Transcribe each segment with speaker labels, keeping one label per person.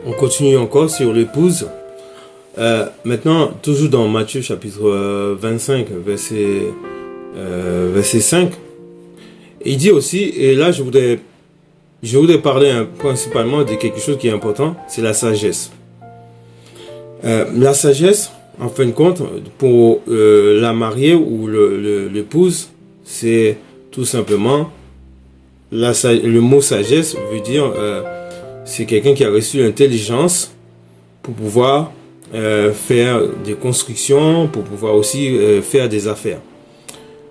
Speaker 1: On continue encore sur l'épouse. Maintenant, toujours dans Matthieu chapitre 25, verset 5. Il dit aussi, et là je voudrais parler principalement de quelque chose qui est important, c'est la sagesse. La sagesse, en fin de compte, pour la mariée ou l'épouse, c'est tout simplement, le mot sagesse veut dire, c'est quelqu'un qui a reçu l'intelligence pour pouvoir faire des constructions, pour pouvoir aussi faire des affaires.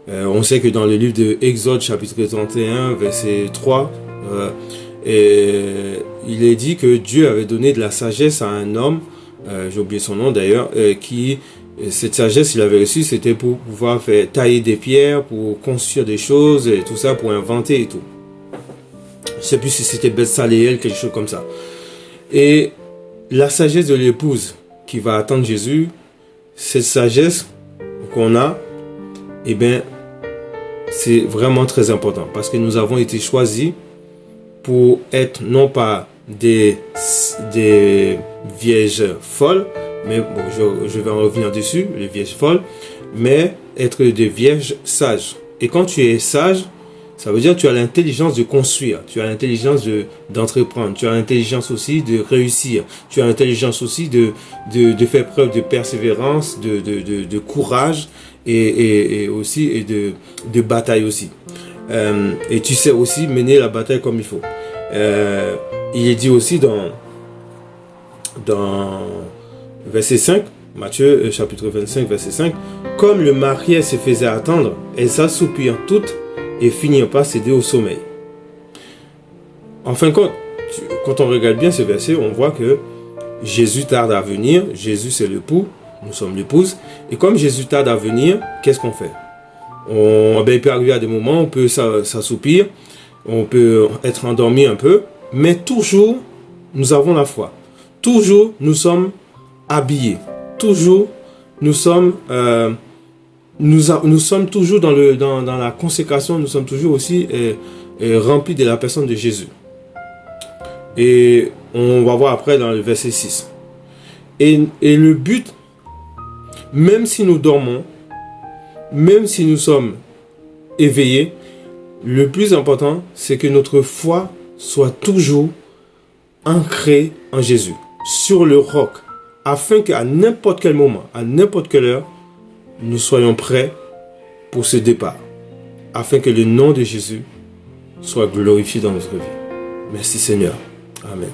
Speaker 1: On sait que dans le livre de Exode, chapitre 31, verset 3, il est dit que Dieu avait donné de la sagesse à un homme, j'ai oublié son nom d'ailleurs, cette sagesse il avait reçue, c'était pour pouvoir tailler des pierres, pour construire des choses, et tout ça, pour inventer et tout. Je ne sais plus si c'était Betsaléel, quelque chose comme ça. Et la sagesse de l'épouse qui va attendre Jésus, cette sagesse qu'on a, eh bien, c'est vraiment très important parce que nous avons été choisis pour être non pas des vierges folles, mais bon, je vais en revenir dessus, les vierges folles, mais être des vierges sages. Et quand tu es sage, ça veut dire que tu as l'intelligence de construire, tu as l'intelligence d'entreprendre, tu as l'intelligence aussi de réussir, tu as l'intelligence aussi de faire preuve de persévérance, de courage et aussi de bataille aussi. Et tu sais aussi mener la bataille comme il faut. Il est dit aussi dans verset 5, Matthieu chapitre 25 verset 5, comme le marié se faisait attendre, elles s'assoupirent toutes et finirent par céder au sommeil. En fin de compte, quand on regarde bien ce verset, on voit que Jésus tarde à venir. Jésus c'est l'époux, nous sommes l'épouse. Et comme Jésus tarde à venir, qu'est-ce qu'on fait? Il peut arriver à des moments, on peut s'assoupir, on peut être endormi un peu, mais toujours nous avons la foi. Toujours nous sommes habillés. Toujours nous sommes toujours dans la consécration, nous sommes toujours aussi remplis de la personne de Jésus. Et on va voir après dans le verset 6. Et le but, même si nous dormons, même si nous sommes éveillés, le plus important, c'est que notre foi soit toujours ancrée en Jésus, sur le roc, afin qu'à n'importe quel moment, à n'importe quelle heure, nous soyons prêts pour ce départ, afin que le nom de Jésus soit glorifié dans notre vie. Merci Seigneur. Amen.